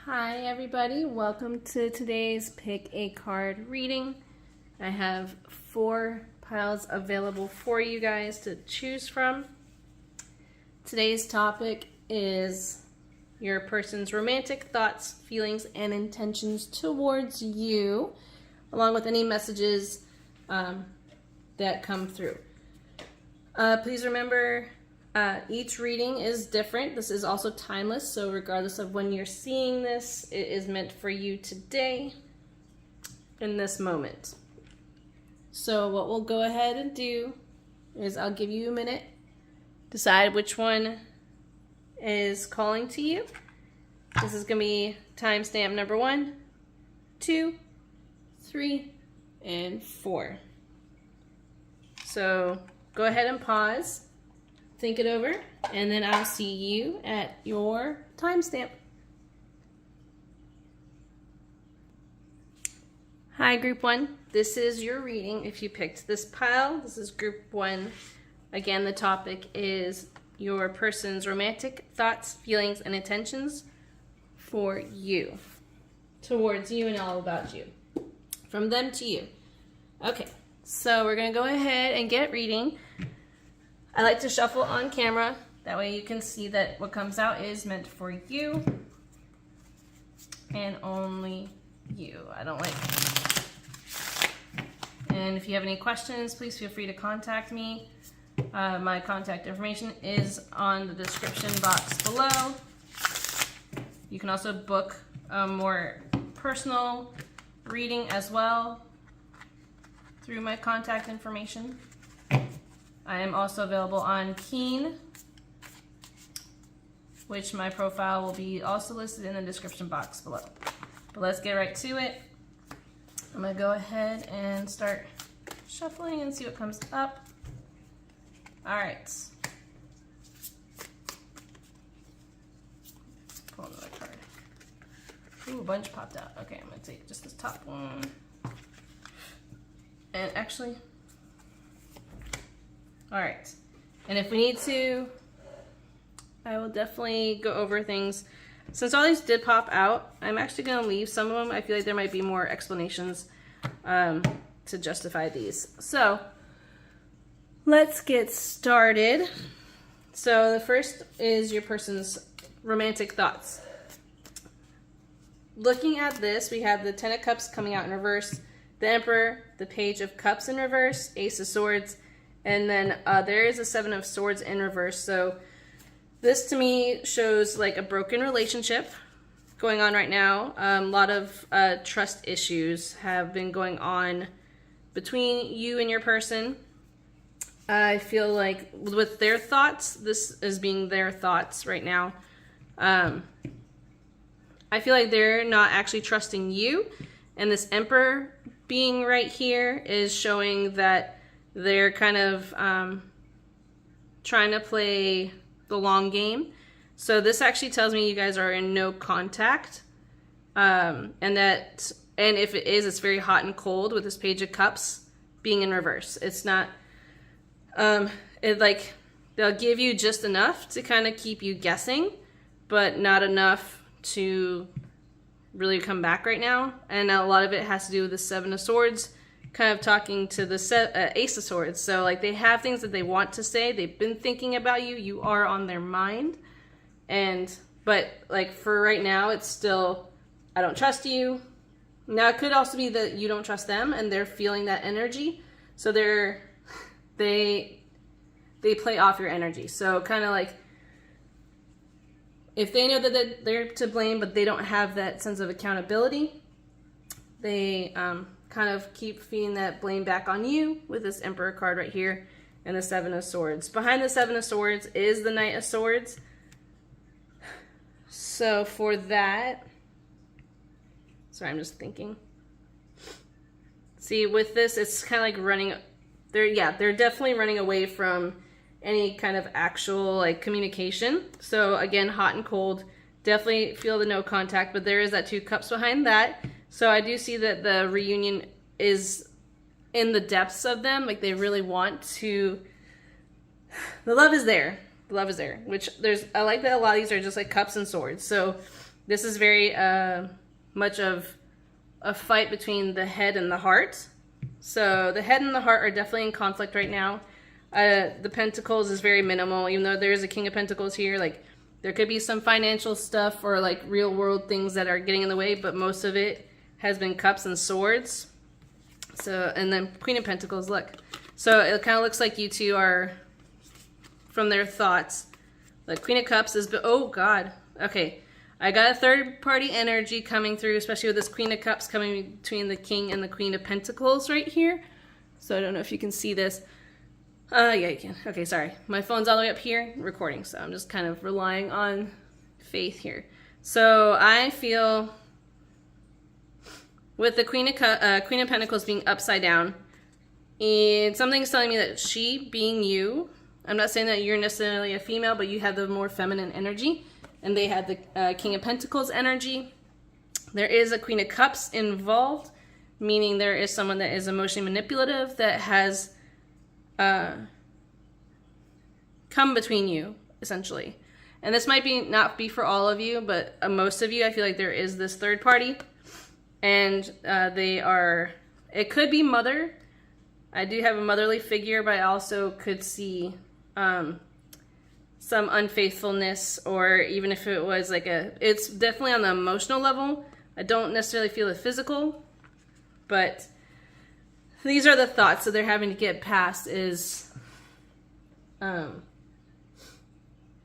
Hi everybody, welcome to today's Pick a Card reading. I have 4 piles available for you guys to choose from. Today's topic is your person's romantic thoughts, feelings, and intentions towards you, along with any messages that come through. Please remember, each reading is different. This is also timeless, so regardless of when you're seeing this, it is meant for you today, in this moment. So what we'll go ahead and do is I'll give you a minute, decide which one is calling to you. This is going to be timestamp number 1, 2, 3, and 4. So go ahead and pause. Think it over, and then I'll see you at your timestamp. Hi, Group 1. This is your reading. If you picked this pile, this is Group 1. Again, the topic is your person's romantic thoughts, feelings, and intentions for you, towards you and all about you, from them to you. Okay, so we're going to go ahead and get reading. I like to shuffle on camera, that way you can see that what comes out is meant for you and only you. I don't like it. And if you have any questions, please feel free to contact me. My contact information is on the description box below. You can also book a more personal reading as well through my contact information. I am also available on Keen, which my profile will be also listed in the description box below. But let's get right to it. I'm going to go ahead and start shuffling and see what comes up. All right. Pull another card. Ooh, a bunch popped out. Okay, I'm going to take just this top one. And actually, all right, and if we need to, I will definitely go over things. Since all these did pop out, I'm actually going to leave some of them. I feel like there might be more explanations to justify these. So let's get started. So the first is your person's romantic thoughts. Looking at this, we have the Ten of Cups coming out in reverse, the Emperor, the Page of Cups in reverse, Ace of Swords, and then there is a Seven of Swords in reverse. So this to me shows like a broken relationship going on right now. A lot of trust issues have been going on between you and your person. I feel like with their thoughts, this is being their thoughts right now. I feel like they're not actually trusting you. And this Emperor being right here is showing that they're kind of trying to play the long game. So this actually tells me you guys are in no contact. And if it is, it's very hot and cold with this Page of Cups being in reverse. It's not, they'll give you just enough to kind of keep you guessing, but not enough to really come back right now. And a lot of it has to do with the Seven of Swords, kind of talking to the Ace of Swords. So like they have things that they want to say. They've been thinking about you. You are on their mind. But like for right now, it's still, I don't trust you. Now it could also be that you don't trust them and they're feeling that energy. So they play off your energy. So kind of like if they know that they're to blame, but they don't have that sense of accountability, they kind of keep feeding that blame back on you with this Emperor card right here and the Seven of Swords. Behind the Seven of Swords is the Knight of Swords. So for that, sorry, I'm just thinking. See, with this, it's kind of like running, they're definitely running away from any kind of actual like communication. So again, hot and cold, definitely feel the no contact, but there is that Two Cups behind that. So I do see that the reunion is in the depths of them. Like they really want to, the love is there. The love is there, which I like that a lot of these are just like cups and swords. So This is very much of a fight between the head and the heart. So the head and the heart are definitely in conflict right now. The Pentacles is very minimal, even though there is a King of Pentacles here. Like, there could be some financial stuff or like real world things that are getting in the way, but most of it has been Cups and Swords. So, and then Queen of Pentacles, look. So it kind of looks like you two are from their thoughts. The Queen of Cups is, oh God, okay. I got a third party energy coming through, especially with this Queen of Cups coming between the King and the Queen of Pentacles right here. So I don't know if you can see this. Yeah, you can. Okay, sorry. My phone's all the way up here recording, so I'm just kind of relying on faith here. So I feel with the Queen of Pentacles being upside down, and something's telling me that she being you, I'm not saying that you're necessarily a female, but you have the more feminine energy, and they had the King of Pentacles energy. There is a Queen of Cups involved, meaning there is someone that is emotionally manipulative that has come between you, essentially. And this might not be for all of you, but most of you, I feel like there is this third party. And it could be mother. I do have a motherly figure, but I also could see some unfaithfulness, or even if it was like it's definitely on the emotional level. I don't necessarily feel the physical, but these are the thoughts that they're having to get past is,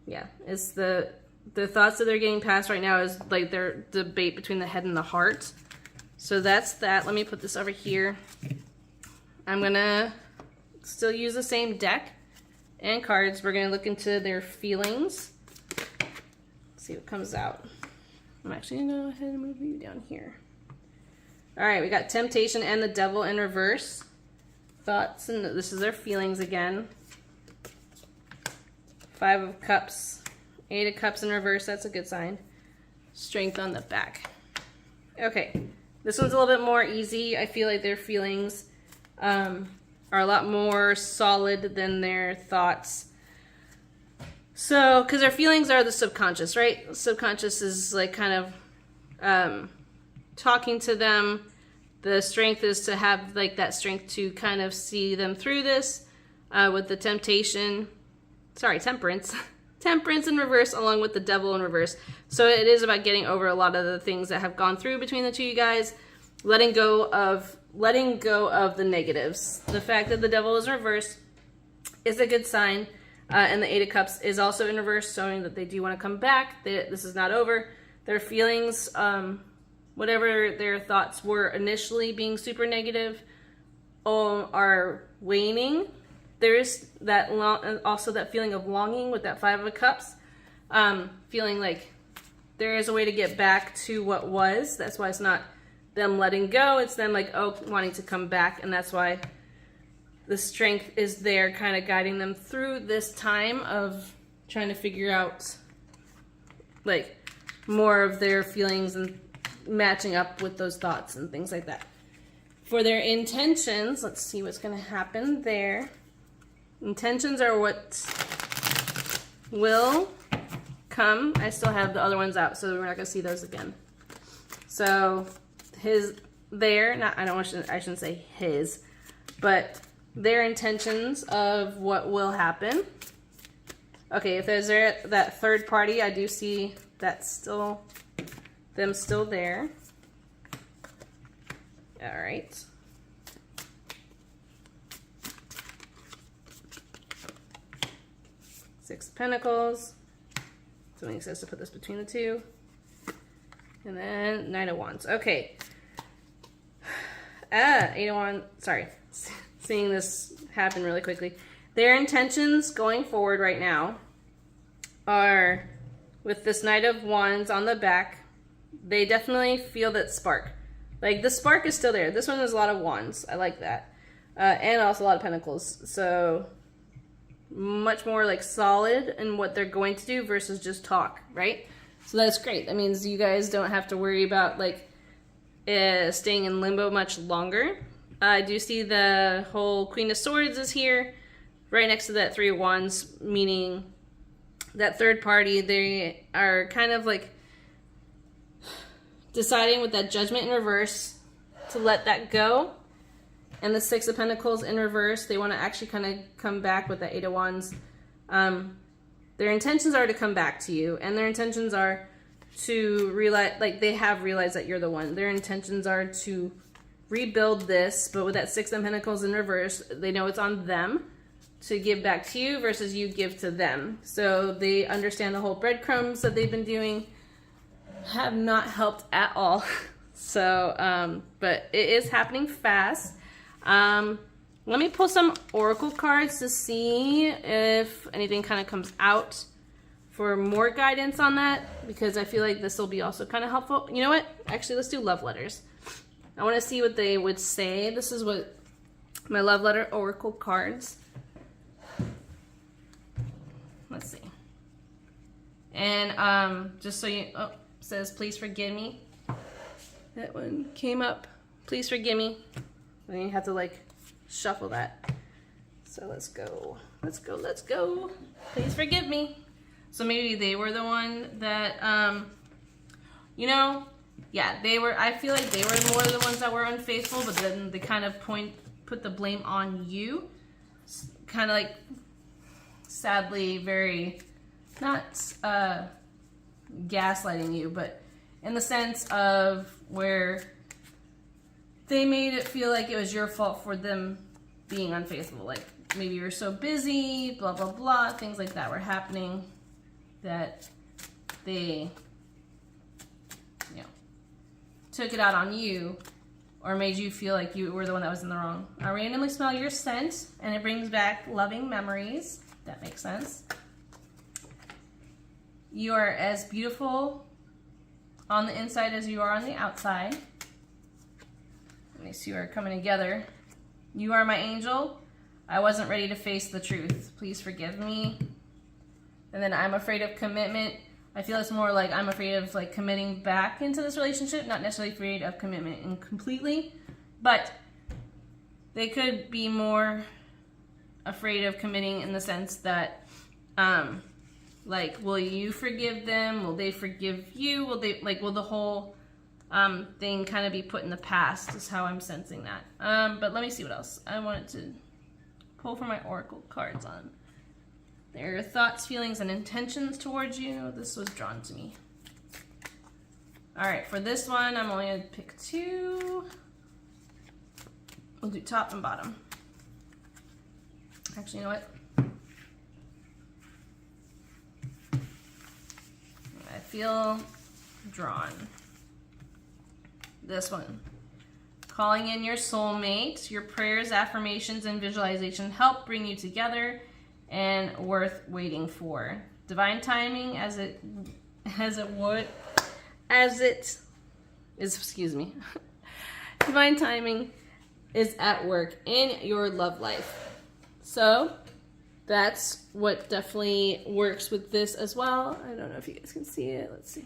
yeah, it's the thoughts that they're getting past right now is like their debate between the head and the heart. So that's that. Let me put this over here. I'm gonna still use the same deck and cards. We're gonna look into their feelings. See what comes out. I'm actually gonna go ahead and move you down here. All right, we got Temptation and the Devil in reverse. Thoughts, and this is their feelings again. 5 of Cups, 8 of Cups in reverse. That's a good sign. Strength on the back. Okay, this one's a little bit more easy. I feel like their feelings are a lot more solid than their thoughts. So, because their feelings are the subconscious, right? Subconscious is like kind of talking to them. The strength is to have like that strength to kind of see them through this with the temperance. Temperance in reverse along with the Devil in reverse. So it is about getting over a lot of the things that have gone through between the two of you guys, letting go of the negatives. The fact that the Devil is reversed is a good sign, and the 8 of Cups is also in reverse, showing that they do want to come back. This is not over. Their feelings, whatever their thoughts were initially being super negative, are waning. There is that also that feeling of longing with that 5 of Cups, feeling like there is a way to get back to what was. That's why it's not them letting go. It's them like, wanting to come back, and that's why the strength is there, kind of guiding them through this time of trying to figure out like more of their feelings and matching up with those thoughts and things like that. For their intentions, let's see what's going to happen there. Intentions are what will come. I still have the other ones out, so we're not going to see those again. So I shouldn't say his, but their intentions of what will happen. Okay, if there's that third party, I do see that them still there. All right. Six of Pentacles. Something says to put this between the two. And then Knight of Wands. Okay. 8 of Wands. Sorry. Seeing this happen really quickly. Their intentions going forward right now are with this Knight of Wands on the back. They definitely feel that spark. Like, the spark is still there. This one has a lot of wands. I like that. And also a lot of pentacles. So, much more, like, solid in what they're going to do versus just talk, right? So that's great. That means you guys don't have to worry about, like, staying in limbo much longer. I do see the whole Queen of Swords is here, right next to that 3 of Wands, meaning that third party, they are kind of, like, deciding with that Judgment in reverse to let that go. And the Six of Pentacles in reverse, they want to actually kind of come back with the Eight of Wands. Their intentions are to come back to you, and their intentions are to realize, like, they have realized that you're the one. Their intentions are to rebuild this, but with that Six of Pentacles in reverse, they know it's on them to give back to you versus you give to them. So they understand the whole breadcrumbs that they've been doing have not helped at all. So, but it is happening fast. Let me pull some oracle cards to see if anything kind of comes out for more guidance on that, because I feel like this will be also kind of helpful. You know what? Actually, let's do love letters. I want to see what they would say. This is what my love letter oracle cards. Let's see. And just so you, oh, says please forgive me. That one came up. Please forgive me. Then you have to like shuffle that. So let's go. Let's go. Let's go. Please forgive me. So maybe they were the one that, you know, yeah, they were, I feel like they were more the ones that were unfaithful, but then they kind of put the blame on you. Kind of like, sadly, very, not gaslighting you, but in the sense of where they made it feel like it was your fault for them being unfaithful. Like, maybe you were so busy, blah, blah, blah, things like that were happening that they, you know, took it out on you or made you feel like you were the one that was in the wrong. I randomly smell your scent, and it brings back loving memories. That makes sense. You are as beautiful on the inside as you are on the outside. These two are coming together. You are my angel. I wasn't ready to face the truth. Please forgive me. And then I'm afraid of commitment. I feel it's more like I'm afraid of like committing back into this relationship, not necessarily afraid of commitment and completely, but they could be more afraid of committing in the sense that, like, will you forgive them? Will they forgive you? Will they, like, will the whole thing kind of be put in the past is how I'm sensing that. But let me see what else I wanted to pull from my oracle cards on. Their thoughts, feelings, and intentions towards you. This was drawn to me. All right, for this one, I'm only going to pick two. We'll do top and bottom. Actually, you know what? I feel drawn. This one. Calling in your soulmate. Your prayers, affirmations, and visualization help bring you together and worth waiting for. Divine timing as it is, excuse me. Divine timing is at work in your love life. So that's what definitely works with this as well. I don't know if you guys can see it. Let's see.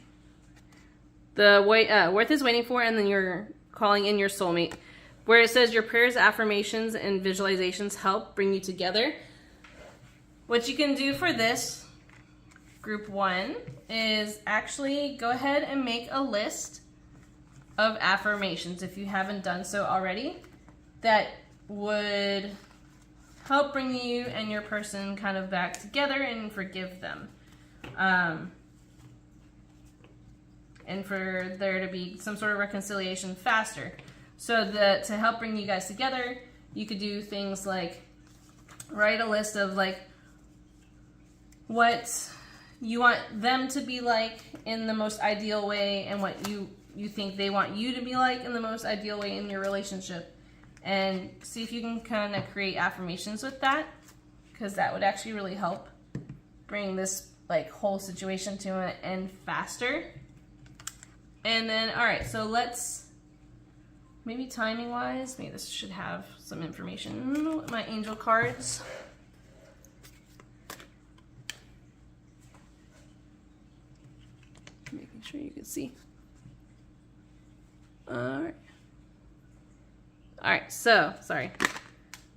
The worth is waiting for, and then you're calling in your soulmate. Where it says your prayers, affirmations, and visualizations help bring you together. What you can do for this, group one, is actually go ahead and make a list of affirmations if you haven't done so already that would help bring you and your person kind of back together and forgive them. And for there to be some sort of reconciliation faster. So that to help bring you guys together, you could do things like write a list of like what you want them to be like in the most ideal way and what you think they want you to be like in the most ideal way in your relationship. And see if you can kind of create affirmations with that, because that would actually really help bring this like whole situation to an end faster. And then, all right, so let's, maybe timing wise, maybe this should have some information. My angel cards. Making sure you can see. All right. All right, so, sorry.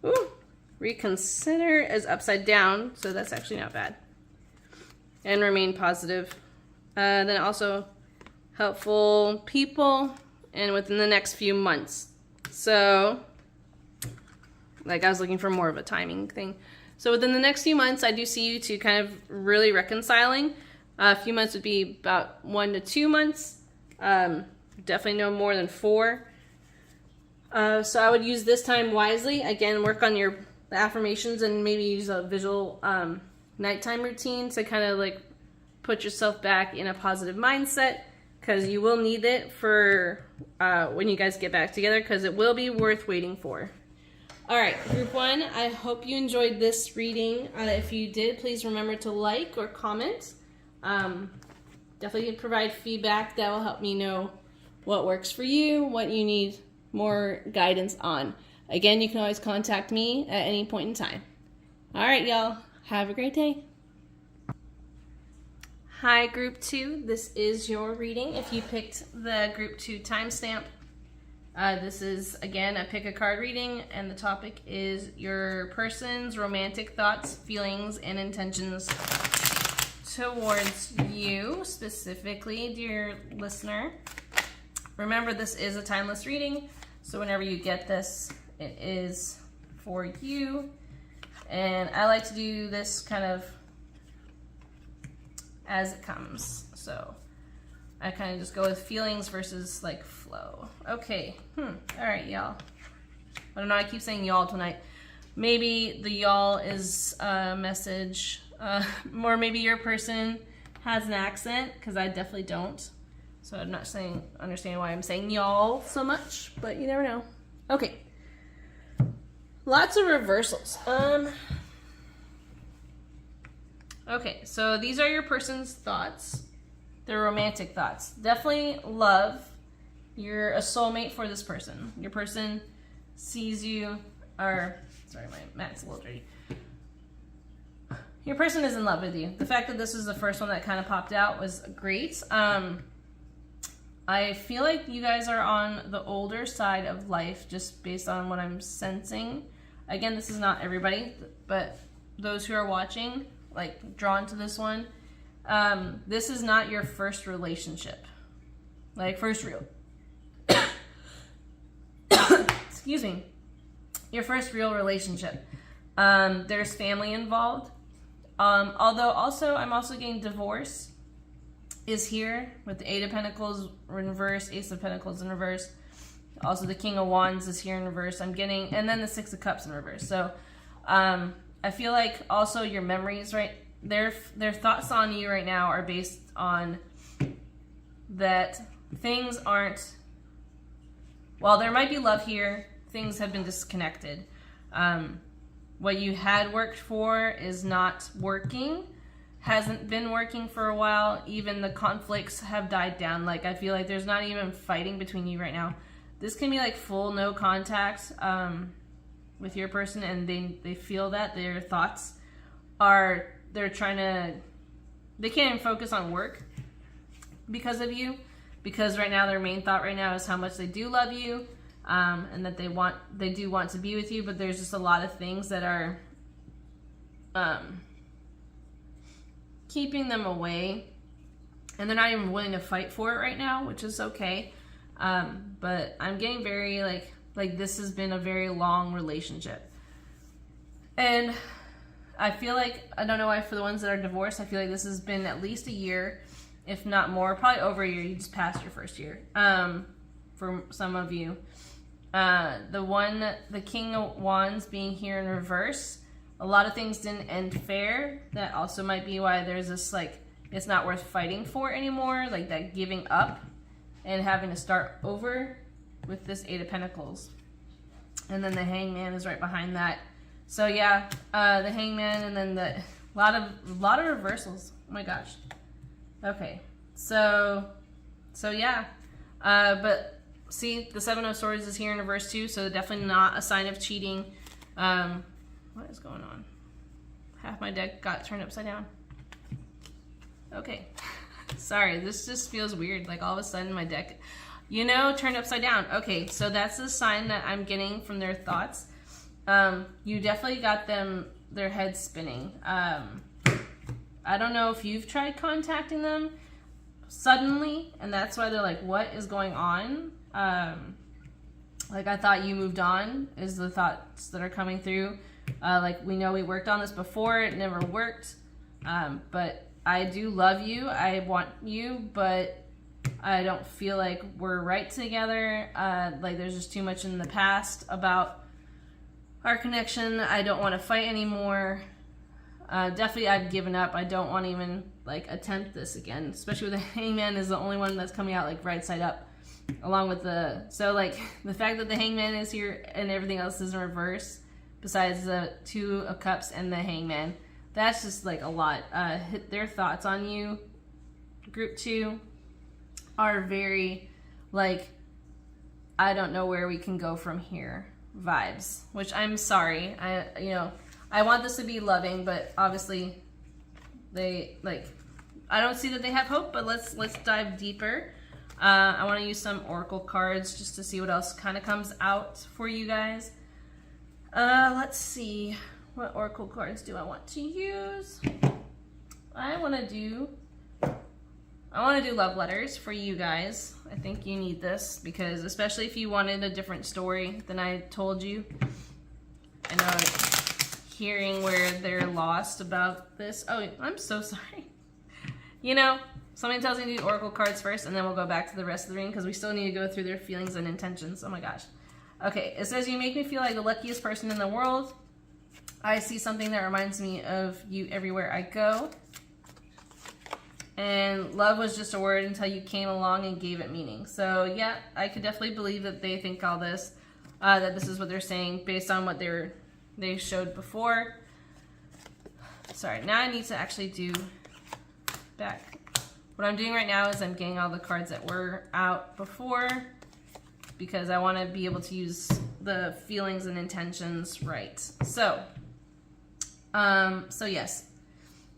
Ooh, reconsider is upside down, so that's actually not bad. And remain positive. Then also, helpful people, and within the next few months. So, like, I was looking for more of a timing thing. So within the next few months, I do see you two kind of really reconciling. A few months would be about 1 to 2 months. Definitely no more than 4. So I would use this time wisely. Again, work on the affirmations and maybe use a visual nighttime routine to kind of like put yourself back in a positive mindset, because you will need it for when you guys get back together, because it will be worth waiting for. All right, group 1, I hope you enjoyed this reading. If you did, please remember to like or comment. Definitely provide feedback that will help me know what works for you, what you need more guidance on. Again, you can always contact me at any point in time. All right, y'all, have a great day. Hi, group 2, this is your reading. If you picked the group 2 timestamp, this is, again, a pick a card reading, and the topic is your person's romantic thoughts, feelings, and intentions towards you, specifically, dear listener. Remember, this is a timeless reading, so whenever you get this, it is for you. And I like to do this kind of as it comes, so I kind of just go with feelings versus like flow. Okay, all right, y'all. I don't know, I keep saying y'all tonight. Maybe the y'all is a message, or maybe your person has an accent, because I definitely don't. So I'm not understanding why I'm saying y'all so much, but you never know. Okay. Lots of reversals. Okay, so these are your person's thoughts. They're romantic thoughts. Definitely love. You're a soulmate for this person. Your person sees you, or, sorry, my mat's a little dirty. Your person is in love with you. The fact that this was the first one that kind of popped out was great. I feel like you guys are on the older side of life, just based on what I'm sensing. Again, this is not everybody, but those who are watching, like, drawn to this one, this is not your first relationship. Like, first real. Excuse me. Your first real relationship. There's family involved. Although also, I'm also getting divorce is here with the 8 of Pentacles in reverse, Ace of Pentacles in reverse. Also the King of Wands is here in reverse. I'm getting, and then the 6 of Cups in reverse. So I feel like also your memories, right? Their thoughts on you right now are based on that things aren't, while there might be love here, things have been disconnected. What you had worked for is not working, hasn't been working for a while. Even the conflicts have died down. Like, I feel like there's not even fighting between you right now. This can be like full no contact with your person, and they feel that their thoughts are, they can't even focus on work because of you, because right now their main thought right now is how much they do love you, and that they do want to be with you, but there's just a lot of things that are keeping them away, and they're not even willing to fight for it right now, which is okay. But I'm getting very like this has been a very long relationship, and I feel like, I don't know why, for the ones that are divorced, I feel like this has been at least a year, if not more, probably over a year. You just passed your first year. For some of you, the King of Wands being here in reverse, a lot of things didn't end fair. That also might be why there's this, like, it's not worth fighting for anymore, like that giving up and having to start over with this 8 of Pentacles. And then the Hangman is right behind that. So yeah, the Hangman, and then a lot of reversals. Oh my gosh. Okay, so yeah, but see, the 7 of Swords is here in reverse too, so definitely not a sign of cheating. What is going on? Half my deck got turned upside down. Okay. Sorry, this just feels weird. Like, all of a sudden my deck, turned upside down. Okay, so that's the sign that I'm getting from their thoughts. You definitely got their heads spinning. I don't know if you've tried contacting them, suddenly, and that's why they're like, what is going on? Like, I thought you moved on is the thoughts that are coming through. Like, we know we worked on this before, it never worked, but I do love you, I want you, but I don't feel like we're right together. Like, there's just too much in the past about our connection. I don't want to fight anymore. Definitely I've given up. I don't want to even like attempt this again, especially with the Hangman is the only one that's coming out like right side up, along with the, so like the fact that the Hangman is here and everything else is in reverse besides the Two of Cups and the Hangman, that's just like a lot. Their thoughts on you, group 2, are very like, I don't know where we can go from here vibes, which I'm sorry. I want this to be loving, but obviously they like, I don't see that they have hope, but let's dive deeper. I want to use some oracle cards just to see what else kind of comes out for you guys. Let's see, what oracle cards do I want to use? I want to do love letters for you guys. I think you need this because especially if you wanted a different story than I told you. I know hearing where they're lost about this. Oh, I'm so sorry. You know, something tells me to do oracle cards first and then we'll go back to the rest of the reading because we still need to go through their feelings and intentions. Oh my gosh. Okay, it says, you make me feel like the luckiest person in the world. I see something that reminds me of you everywhere I go. And love was just a word until you came along and gave it meaning. So yeah, I could definitely believe that they think all this, that this is what they're saying based on what they showed before. Sorry, now I need to actually do back. What I'm doing right now is I'm getting all the cards that were out before because I want to be able to use the feelings and intentions right. So yes.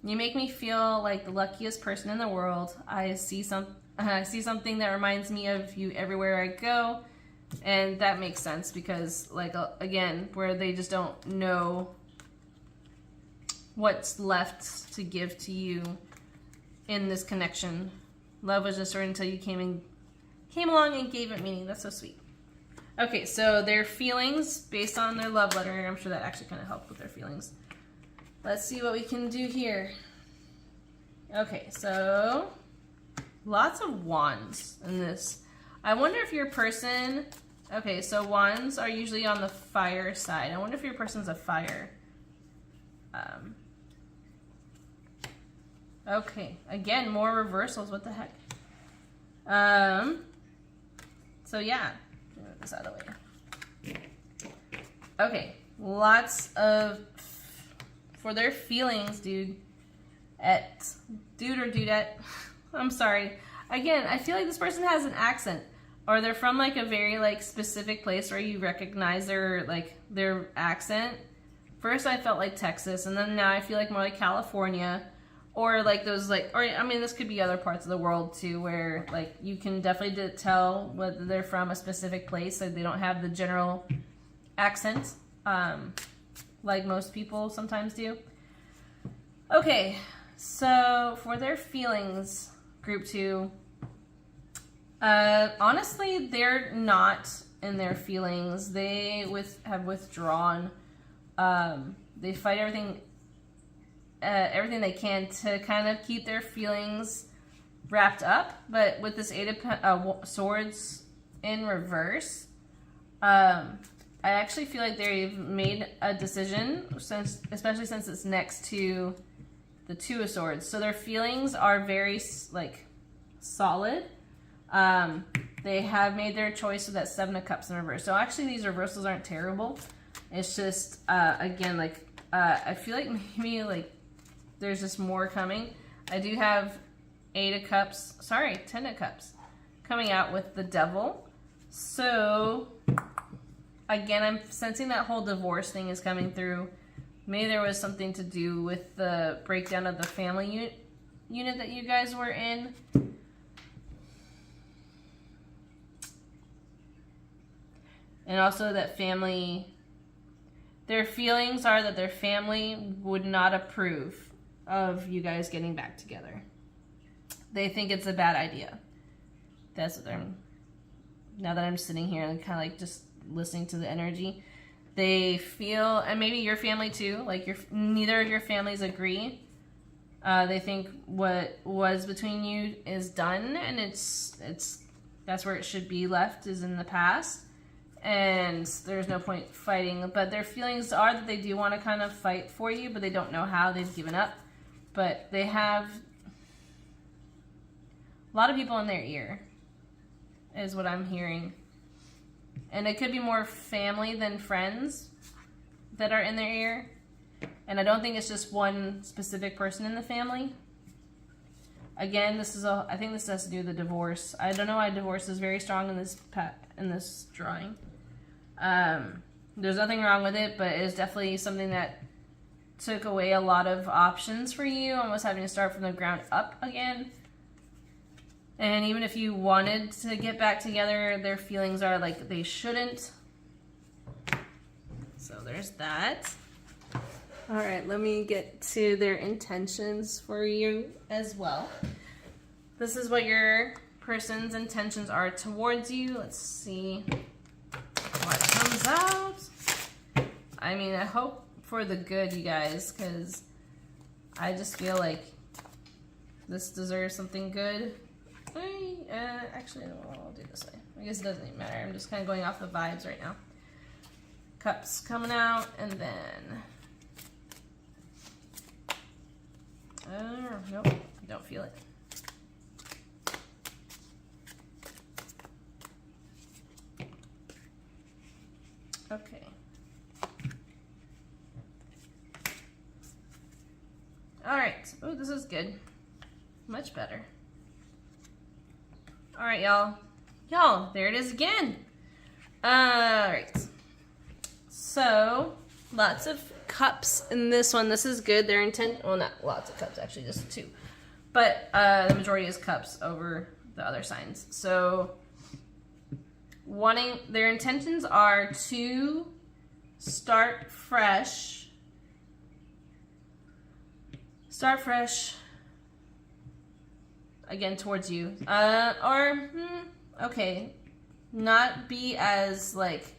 You make me feel like the luckiest person in the world. I see something that reminds me of you everywhere I go. And that makes sense because, like, again, where they just don't know what's left to give to you in this connection. Love was just until you came along and gave it meaning. That's so sweet. Okay, so their feelings based on their love letter. I'm sure that actually kind of helped with their feelings. Let's see what we can do here. Okay, so lots of wands in this. I wonder if your person, okay, so wands are usually on the fire side. I wonder if your person's a fire. Okay, again, more reversals, what the heck? So yeah, move this out of the way. Okay, lots of, for their feelings, dude or dudette, I'm sorry. Again, I feel like this person has an accent, or they're from like a very like specific place where you recognize their accent. First I felt like Texas, and then now I feel like more like California, or like those like, or I mean this could be other parts of the world too, where like you can definitely tell whether they're from a specific place, so they don't have the general accent, like most people sometimes do. Okay, so for their feelings, group 2, honestly, they're not in their feelings. They have withdrawn. They fight everything they can to kind of keep their feelings wrapped up. But with this 8 of Swords in reverse, I actually feel like they've made a decision, especially since it's next to the 2 of Swords. So their feelings are very like solid. They have made their choice with that 7 of Cups in reverse. So actually these reversals aren't terrible. It's just, again, like, I feel like maybe like there's just more coming. I do have 10 of Cups coming out with the Devil. So again, I'm sensing that whole divorce thing is coming through. Maybe there was something to do with the breakdown of the family unit that you guys were in. And also that family, their feelings are that their family would not approve of you guys getting back together. they think it's a bad idea. That's what they're, now that I'm sitting here and kind of like just listening to the energy, they feel, and maybe your family too, like neither of your families agree. They think what was between you is done, and it's that's where it should be left, is in the past, and there's no point fighting. But their feelings are that they do want to kind of fight for you, but they don't know how. They've given up, but they have a lot of people in their ear, is what I'm hearing. And it could be more family than friends that are in their ear. And I don't think it's just one specific person in the family. Again, I think this has to do with the divorce. I don't know why divorce is very strong in this drawing. There's nothing wrong with it, but it's definitely something that took away a lot of options for you, almost having to start from the ground up again. And even if you wanted to get back together, their feelings are like they shouldn't. So there's that. All right, let me get to their intentions for you as well. This is what your person's intentions are towards you. Let's see what comes out. I mean, I hope for the good, you guys, because I just feel like this deserves something good. Actually, no, I'll do it this way. I guess it doesn't even matter. I'm just kind of going off the vibes right now. Cups coming out, and then... nope, don't feel it. Okay. Alright. Oh, this is good. Much better. Alright, y'all. Y'all, there it is again. Alright. So, lots of cups in this one. This is good. Their intent, well, not lots of cups, actually, just 2. But the majority is cups over the other signs. So, their intentions are to start fresh. Start fresh. Again, towards you. Okay. Not be as, like,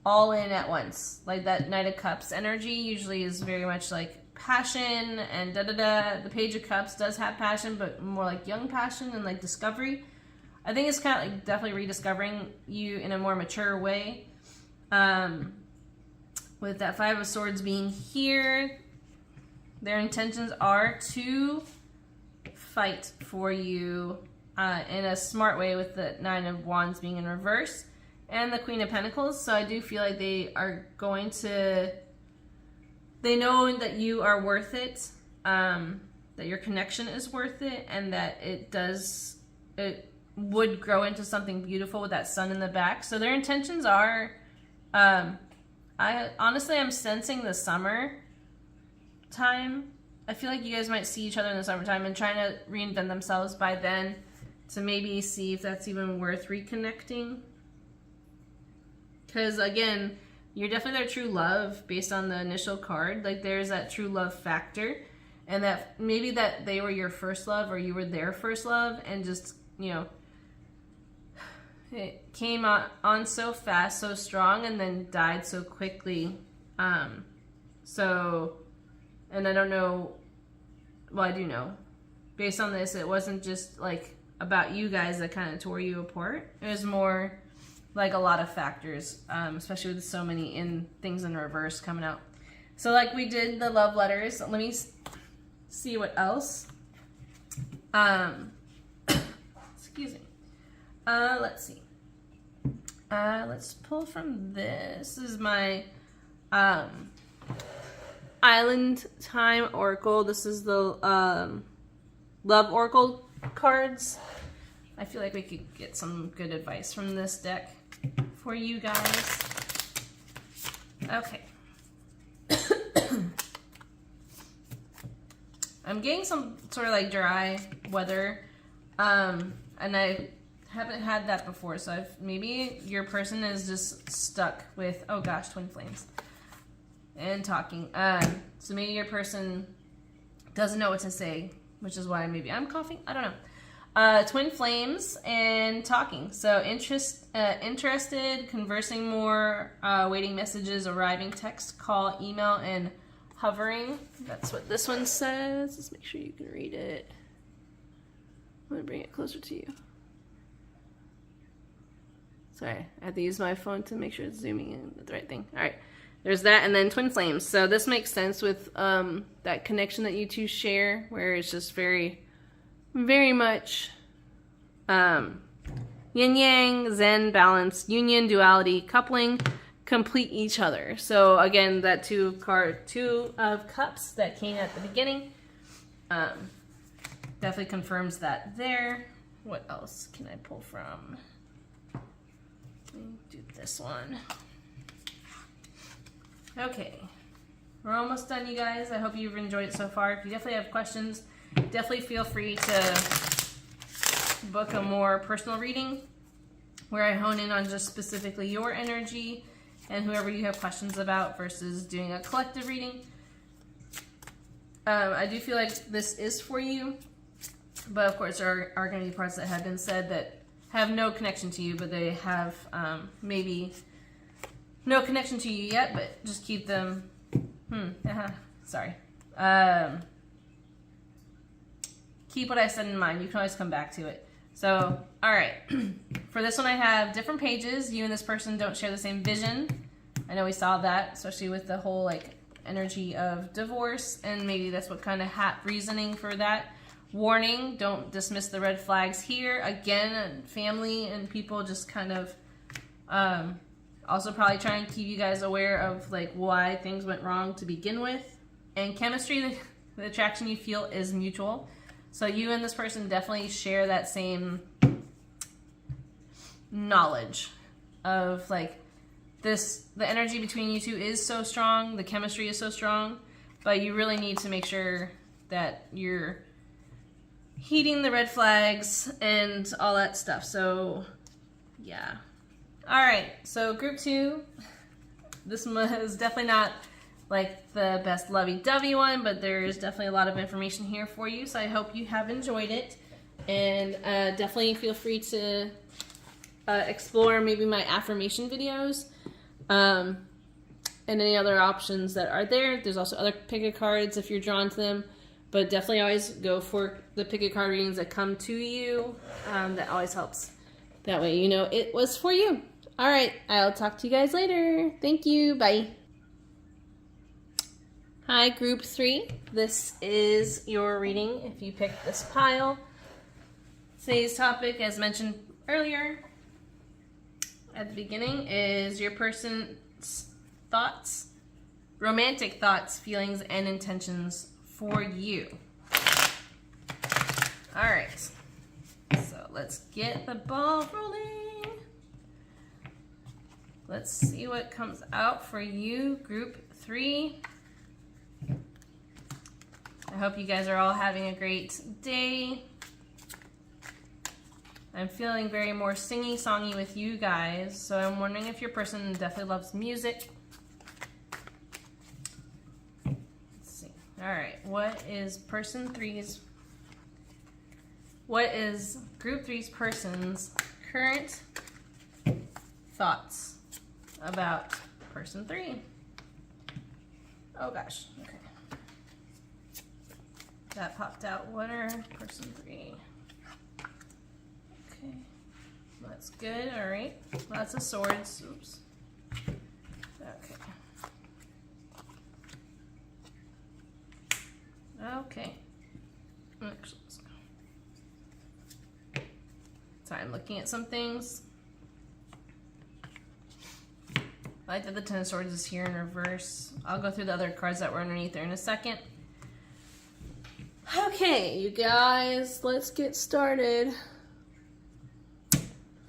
all in at once. Like that Knight of Cups energy usually is very much like passion and da-da-da. The Page of Cups does have passion, but more like young passion and like discovery. I think it's kind of like definitely rediscovering you in a more mature way. With that Five of Swords being here, their intentions are to fight for you in a smart way, with the Nine of Wands being in reverse and the Queen of Pentacles. So I do feel like they are going to, they know that you are worth it, that your connection is worth it, and that it would grow into something beautiful with that sun in the back. So their intentions are, I'm sensing the summer time. I feel like you guys might see each other in the summertime and trying to reinvent themselves by then to maybe see if that's even worth reconnecting. Because again, you're definitely their true love based on the initial card. Like there's that true love factor, and that maybe that they were your first love or you were their first love, and just, you know, it came on so fast, so strong, and then died so quickly. And I don't know, well, I do know, based on this, it wasn't just like about you guys that kind of tore you apart. It was more like a lot of factors, especially with so many things in reverse coming out. So like we did the love letters. Let me see what else. Excuse me. Let's see. Let's pull from this. This is my Island Time Oracle. This is the Love Oracle cards. I feel like we could get some good advice from this deck for you guys. Okay. I'm getting some sort of like dry weather, and I haven't had that before, so maybe your person is just stuck with, oh gosh, twin flames and talking. So maybe your person doesn't know what to say, which is why maybe I'm coughing. I don't know. Twin flames and talking. So interested, conversing more, waiting messages, arriving, text, call, email, and hovering. That's what this one says. Let's make sure you can read it. I'm going to bring it closer to you. Sorry, I have to use my phone to make sure it's zooming in at the right thing. All right, there's that, and then twin flames. So this makes sense with that connection that you two share, where it's just very much yin yang, zen, balance, union, duality, coupling, complete each other. So again, that two of cups that came at the beginning definitely confirms that there. What else can I pull from? Let me do this one. Okay, we're almost done, you guys. I hope you've enjoyed it so far. If you definitely have questions, definitely feel free to book a more personal reading where I hone in on just specifically your energy and whoever you have questions about versus doing a collective reading. I do feel like this is for you, but of course there are going to be parts that have been said that have no connection to you, but they have maybe no connection to you yet, but just keep them, sorry. Keep what I said in mind. You can always come back to it. So, all right. For this one, I have different pages. You and this person don't share the same vision. I know we saw that, especially with the whole like energy of divorce, and maybe that's what kind of reasoning for that. Warning, don't dismiss the red flags here. Again, family and people just kind of also probably try and keep you guys aware of like why things went wrong to begin with. And chemistry, the attraction you feel is mutual. So you and this person definitely share that same knowledge of like the energy between you two is so strong, the chemistry is so strong, but you really need to make sure that you're heeding the red flags and all that stuff. So yeah. All right, so group 2, this one is definitely not like the best lovey-dovey one, but there's definitely a lot of information here for you, so I hope you have enjoyed it. And definitely feel free to explore maybe my affirmation videos and any other options that are there. There's also other pick-a-cards if you're drawn to them, but definitely always go for the pick-a-card readings that come to you. That always helps. That way you know it was for you. All right, I'll talk to you guys later. Thank you. Bye. Hi, group 3. This is your reading if you picked this pile. Today's topic, as mentioned earlier at the beginning, is your person's thoughts, romantic thoughts, feelings, and intentions for you. All right, so let's get the ball rolling. Let's see what comes out for you, group 3. I hope you guys are all having a great day. I'm feeling very more singy-songy with you guys, so I'm wondering if your person definitely loves music. Let's see. All right, what is group 3's person's current thoughts about person 3? Oh gosh, okay. That popped out. What are person 3? Okay, that's good. All right, lots of swords. Oops. Okay. Okay. Actually, sorry, I'm looking at some things. I like that the Ten of Swords is here in reverse. I'll go through the other cards that were underneath there in a second. Okay, you guys, let's get started.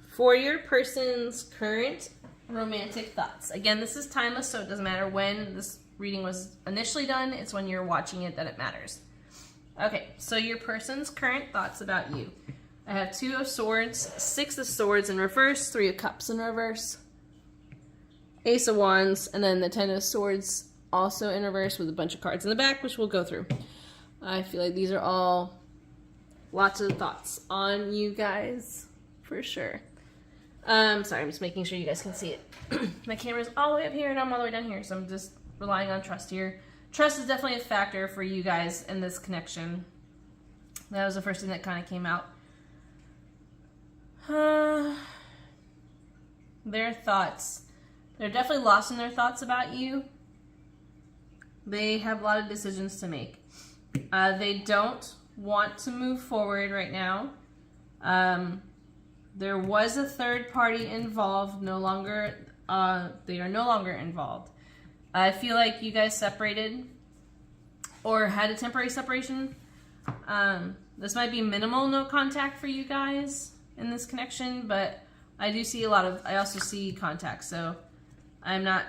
For your person's current romantic thoughts. Again, this is timeless, so it doesn't matter when this reading was initially done. It's when you're watching it that it matters. Okay, so your person's current thoughts about you. I have 2 of Swords, 6 of Swords in reverse, 3 of Cups in reverse, Ace of Wands, and then the 10 of Swords also in reverse with a bunch of cards in the back, which we'll go through. I feel like these are all lots of thoughts on you guys, for sure. Sorry, I'm just making sure you guys can see it. My camera's all the way up here and I'm all the way down here, so I'm just relying on trust here. Trust is definitely a factor for you guys in this connection. That was the first thing that kind of came out. Their thoughts. They're definitely lost in their thoughts about you. They have a lot of decisions to make. They don't want to move forward right now. There was a third party involved. They are no longer involved. I feel like you guys separated or had a temporary separation. This might be minimal no contact for you guys in this connection, but I do see I also see contact, so I'm not,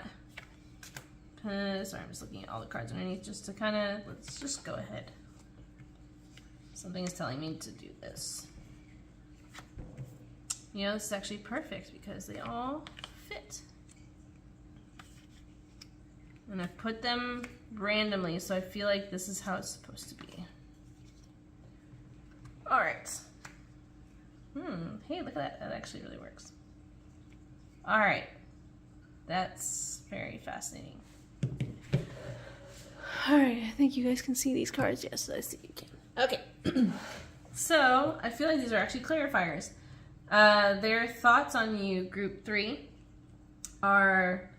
sorry, I'm just looking at all the cards underneath just to kind of, let's just go ahead. Something is telling me to do this. You know, this is actually perfect because they all fit. And I put them randomly, so I feel like this is how it's supposed to be. All right. Hey, look at that. That actually really works. All right. That's very fascinating. All right, I think you guys can see these cards. Yes, I see you can. Okay. So, I feel like these are actually clarifiers. Their thoughts on you, group 3, are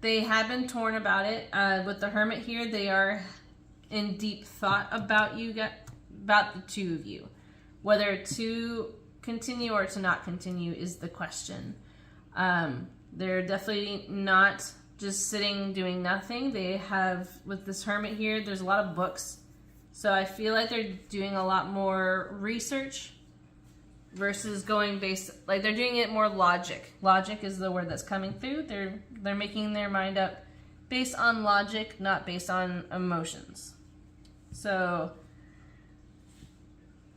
they have been torn about it. With the Hermit here, they are in deep thought about you, about the two of you. Whether to continue or to not continue is the question. They're definitely not just sitting doing nothing. They have, with this Hermit here, there's a lot of books. So I feel like they're doing a lot more research versus going based, like they're doing it more logic. Logic is the word that's coming through. They're making their mind up based on logic, not based on emotions. So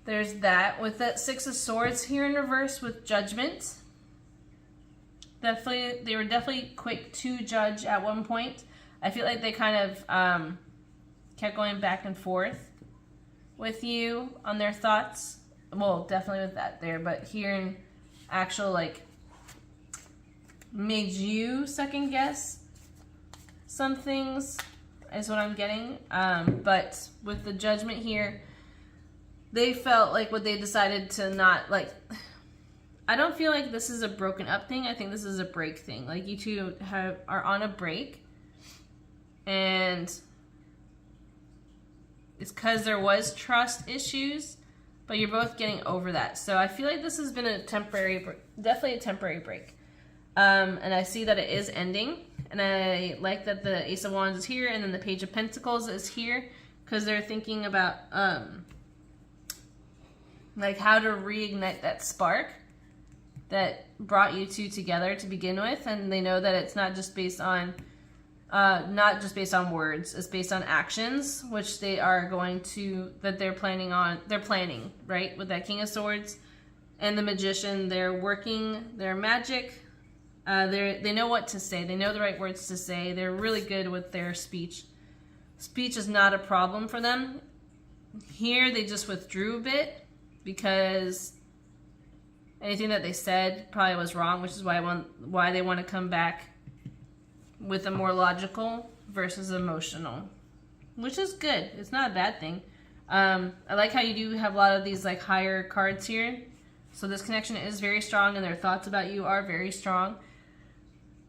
there's that. With that 6 of Swords here in reverse with Judgment. Definitely, they were definitely quick to judge at one point. I feel like they kind of kept going back and forth with you on their thoughts. Well, definitely with that there, but here in actual, like, made you second guess some things is what I'm getting. But with the Judgment here, they felt like what they decided to not, like, I don't feel like this is a broken up thing. I think this is a break thing. Like, you two are on a break, and it's because there was trust issues, but you're both getting over that. So I feel like this has been a temporary, definitely a temporary break. And I see that it is ending, and I like that the Ace of Wands is here, and then the Page of Pentacles is here, because they're thinking about like how to reignite that spark that brought you two together to begin with, and they know that it's not just based on words, it's based on actions, which they are going to, that they're planning, right? With that King of Swords and the Magician, they're working their magic. They know what to say. They know the right words to say. They're really good with their speech. Speech is not a problem for them. Here, they just withdrew a bit because anything that they said probably was wrong, which is why they want to come back with a more logical versus emotional, which is good. It's not a bad thing. I like how you do have a lot of these like higher cards here. So this connection is very strong, and their thoughts about you are very strong.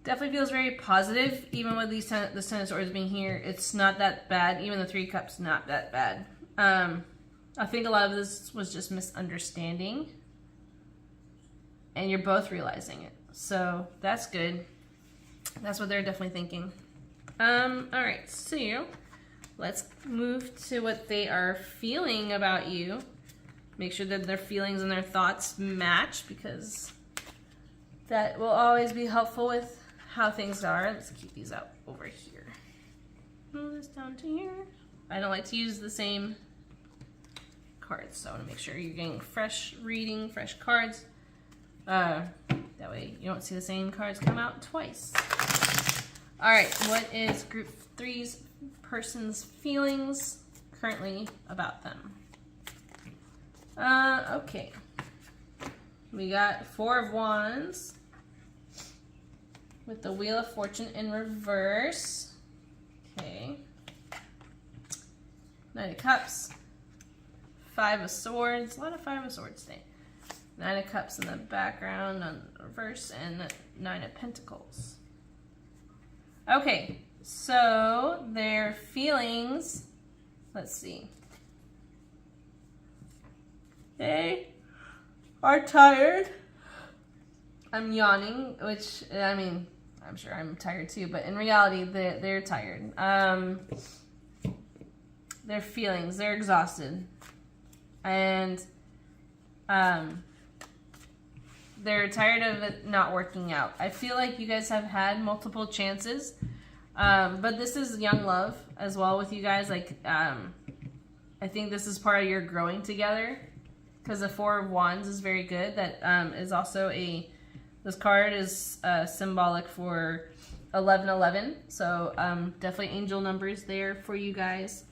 Definitely feels very positive, even with these the Ten of Swords being here. It's not that bad. Even the 3 Cups, not that bad. I think a lot of this was just misunderstanding, and you're both realizing it. So that's good. That's what they're definitely thinking. Alright, so let's move to what they are feeling about you. Make sure that their feelings and their thoughts match, because that will always be helpful with how things are. Let's keep these out over here. Move this down to here. I don't like to use the same cards, so I want to make sure you're getting fresh reading, fresh cards. That way you don't see the same cards come out twice. Alright, what is Group 3's person's feelings currently about them? Okay. We got Four of Wands with the Wheel of Fortune in reverse. Okay. Nine of Cups. Five of Swords. A lot of Five of Swords today. Nine of Cups in the background on reverse and Nine of Pentacles. Okay, so their feelings, let's see. They are tired. I'm yawning, which, I mean, I'm sure I'm tired too, but in reality, they're tired. Their feelings, they're exhausted. And they're tired of it not working out. I feel like you guys have had multiple chances, but this is young love as well with you guys. Like, I think this is part of your growing together, because the Four of Wands is very good. That is also this card is symbolic for 1111. So definitely angel numbers there for you guys.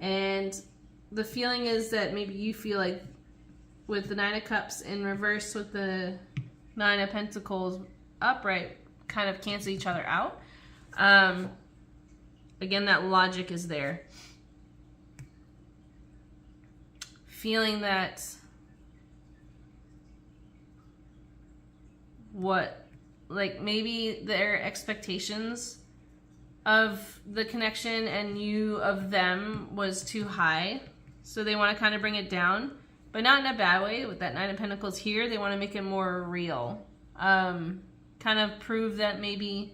And the feeling is that maybe you feel like with the Nine of Cups in reverse with the Nine of Pentacles upright kind of cancel each other out. Again, that logic is there. Feeling that like maybe their expectations of the connection and you of them was too high. So they want to kind of bring it down, but not in a bad way. With that Nine of Pentacles here, they want to make it more real. Kind of prove that maybe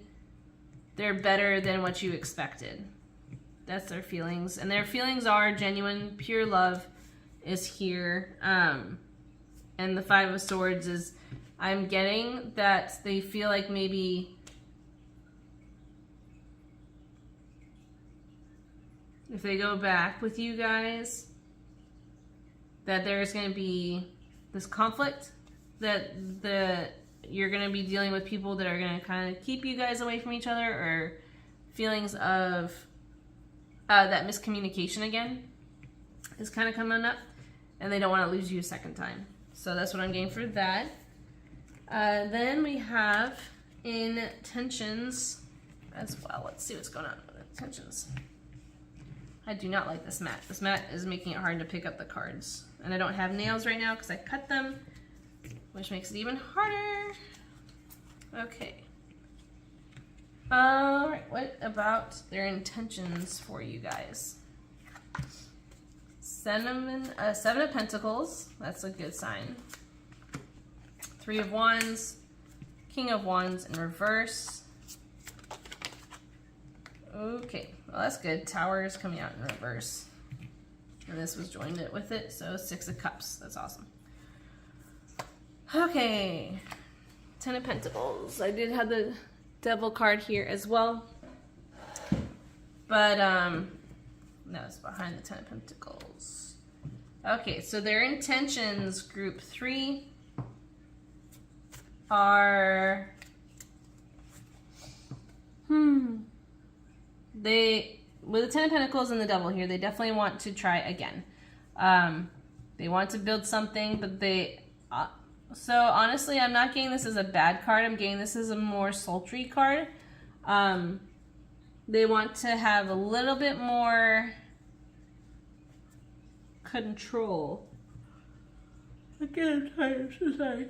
they're better than what you expected. That's their feelings. And their feelings are genuine, pure love is here. And the Five of Swords is, I'm getting that they feel like maybe if they go back with you guys, that there's going to be this conflict, that you're going to be dealing with people that are going to kind of keep you guys away from each other, or feelings of that miscommunication again is kind of coming up, and they don't want to lose you a second time. So that's what I'm getting for that. Then we have intentions as well. Let's see what's going on with intentions. I do not like this mat. This mat is making it hard to pick up the cards. And I don't have nails right now because I cut them, which makes it even harder. Okay. Alright, what about their intentions for you guys? Seven of Pentacles. That's a good sign. Three of Wands. King of Wands in reverse. Okay, well that's good. Tower is coming out in reverse. And this was joined it with it, so Six of Cups. That's awesome. Okay, Ten of Pentacles. I did have the Devil card here as well. But, no, it's behind the Ten of Pentacles. Okay, so their intentions, group 3, are... with the Ten of Pentacles and the Devil here, they definitely want to try again. They want to build something, but they... so honestly, I'm not getting this as a bad card. I'm getting this as a more sultry card. They want to have a little bit more control. Again, I'm so tired.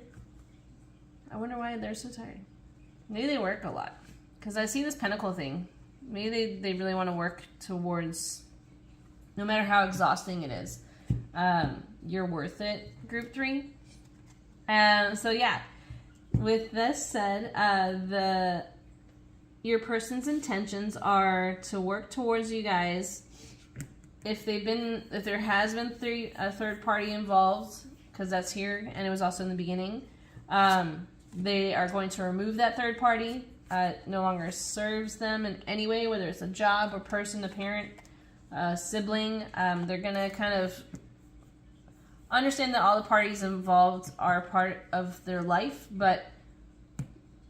I wonder why they're so tired. Maybe they work a lot. Because I see this pentacle thing. Maybe they really want to work towards, no matter how exhausting it is, you're worth it, group 3. So yeah, with this said, your person's intentions are to work towards you guys. If there has been a third party involved, because that's here and it was also in the beginning, they are going to remove that third party. No longer serves them in any way, whether it's a job, a person, a parent, a sibling. They're going to kind of understand that all the parties involved are part of their life, but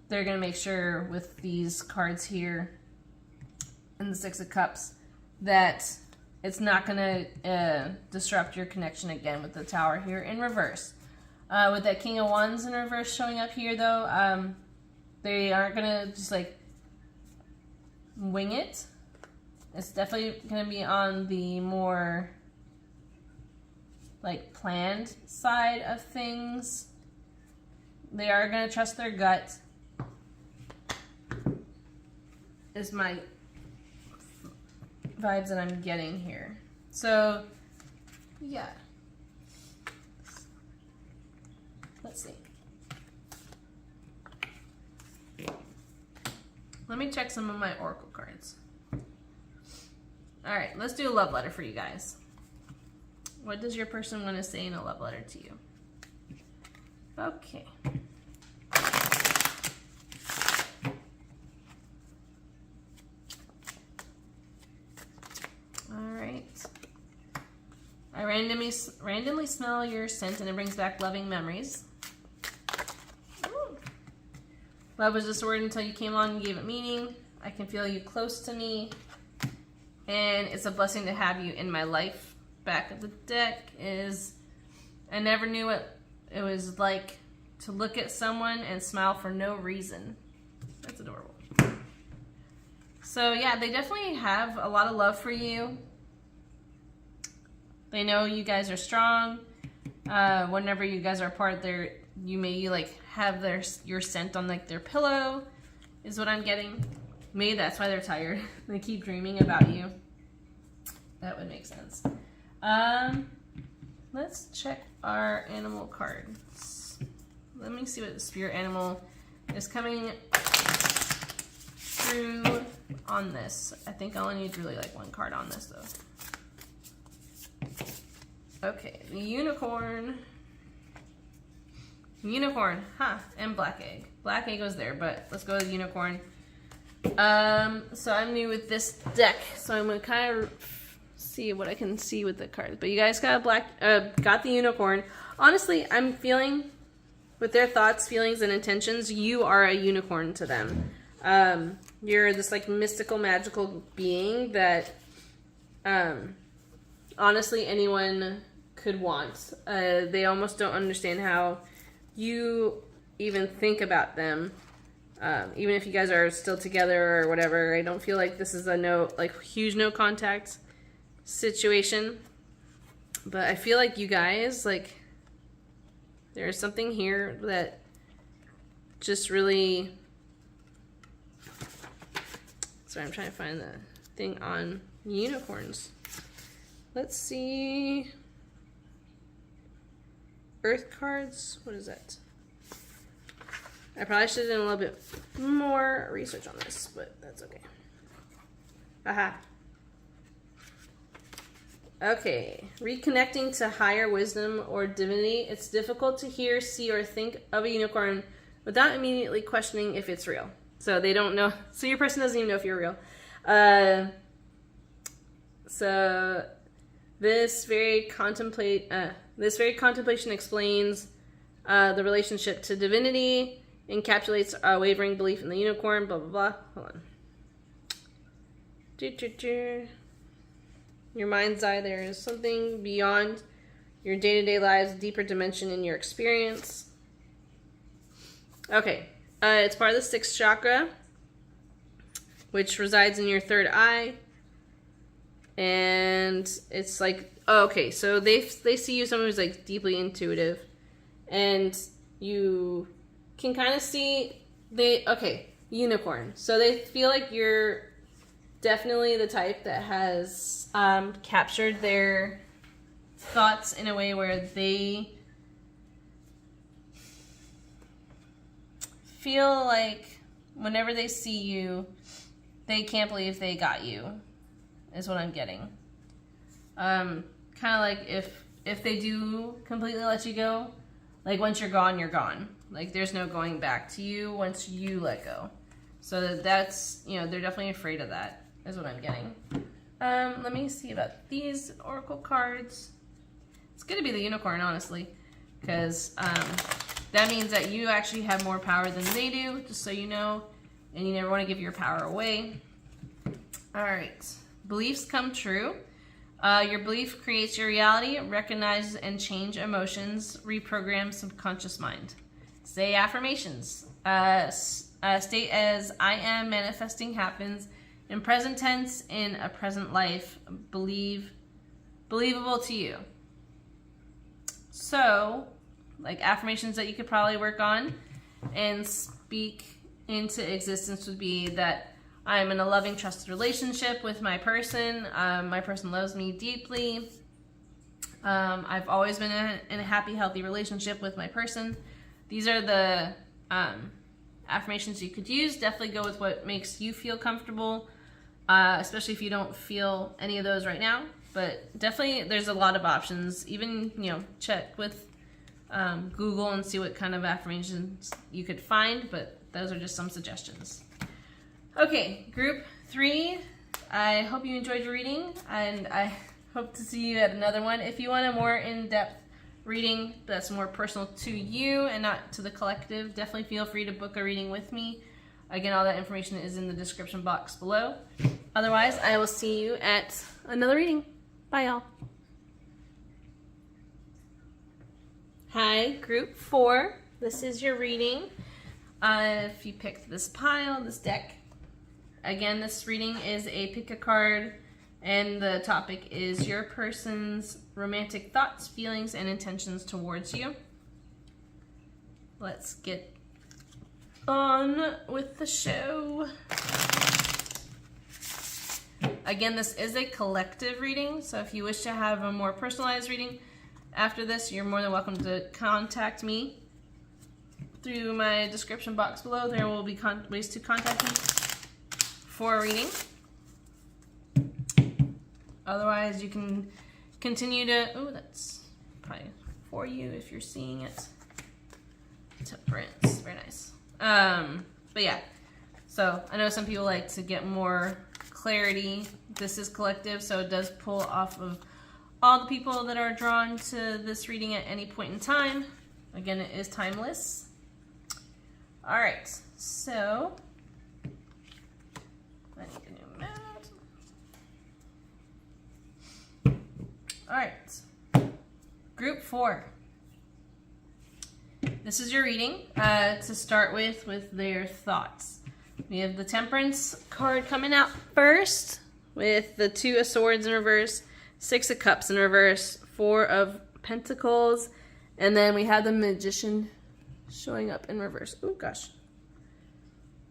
they're going to make sure with these cards here and the Six of Cups that it's not going to disrupt your connection again with the Tower here in reverse. With that King of Wands in reverse showing up here, though, they aren't going to just, like, wing it. It's definitely going to be on the more, like, planned side of things. They are going to trust their gut, is my vibes that I'm getting here. So, yeah. Let's see. Let me check some of my oracle cards. All right, let's do a love letter for you guys. What does your person want to say in a love letter to you? Okay. All right. I randomly smell your scent and it brings back loving memories. Ooh. Love was just a word until you came along and gave it meaning. I can feel you close to me. And it's a blessing to have you in my life. Back of the deck is, I never knew what it was like to look at someone and smile for no reason. That's adorable. So yeah, they definitely have a lot of love for you. They know you guys are strong. Whenever you guys are apart, you may like have your scent on like their pillow, is what I'm getting. Maybe that's why they're tired. They keep dreaming about you. That would make sense. Let's check our animal cards. Let me see what the spirit animal is coming through on this. I think I only need really like one card on this though. Okay, the unicorn. Unicorn, and black egg. Black egg was there, but let's go with unicorn. So I'm new with this deck, so I'm gonna kind of see what I can see with the cards. But you guys got got the unicorn. Honestly, I'm feeling with their thoughts, feelings, and intentions, you are a unicorn to them. You're this like mystical, magical being that honestly anyone could want. They almost don't understand how you even think about them. Even if you guys are still together or whatever, I don't feel like this is a huge no contact situation. But I feel like you guys, like, there's something here that just really... Sorry, I'm trying to find the thing on unicorns. Let's see. Earth cards? What is that? I probably should have done a little bit more research on this, but that's okay. Aha. Okay. Reconnecting to higher wisdom or divinity. It's difficult to hear, see, or think of a unicorn without immediately questioning if it's real. So they don't know. So your person doesn't even know if you're real. So this very contemplation explains the relationship to divinity. Encapsulates a wavering belief in the unicorn, blah, blah, blah. Hold on. Your mind's eye, there is something beyond your day-to-day lives, a deeper dimension in your experience. Okay. It's part of the 6th chakra, which resides in your 3rd eye. And it's like, oh, okay, so they see you someone who's like deeply intuitive. And you can kind of see unicorn. So they feel like you're definitely the type that has captured their thoughts in a way where they feel like whenever they see you, they can't believe they got you, is what I'm getting. Kind of like if they do completely let you go, like once you're gone, you're gone. Like, there's no going back to you once you let go. So that's, they're definitely afraid of that, is what I'm getting. Let me see about these oracle cards. It's going to be the unicorn, honestly, because that means that you actually have more power than they do, just so you know, and you never want to give your power away. All right. Beliefs come true. Your belief creates your reality. Recognize and change emotions. Reprogram subconscious mind. Say affirmations. State as I am, manifesting happens. In present tense, in a present life. Believable to you. So, like affirmations that you could probably work on and speak into existence would be that I'm in a loving, trusted relationship with my person. My person loves me deeply. I've always been in a happy, healthy relationship with my person. These are the affirmations you could use. Definitely go with what makes you feel comfortable, especially if you don't feel any of those right now. But definitely there's a lot of options. Even, check with Google and see what kind of affirmations you could find, but those are just some suggestions. Okay, group 3, I hope you enjoyed your reading, and I hope to see you at another one. If you want a more in-depth reading that's more personal to you and not to the collective, definitely feel free to book a reading with me. Again, all that information is in the description box below. Otherwise, I will see you at another reading. Bye, y'all. Hi, group 4. This is your reading. If you picked this pile, this deck, again, this reading is a pick a card, and the topic is your person's romantic thoughts, feelings, and intentions towards you. Let's get on with the show. Again, this is a collective reading, so if you wish to have a more personalized reading after this, you're more than welcome to contact me through my description box below. There will be ways to contact me for a reading. Otherwise, you can continue to, oh, that's probably for you if you're seeing it. Temperance, very nice. But yeah, so I know some people like to get more clarity. This is collective, so it does pull off of all the people that are drawn to this reading at any point in time. Again, it is timeless. All right, so I need a new mat. All right, group 4. This is your reading to start with their thoughts. We have the Temperance card coming out first with the 2 of Swords in reverse, 6 of Cups in reverse, 4 of Pentacles, and then we have the Magician showing up in reverse. Oh gosh.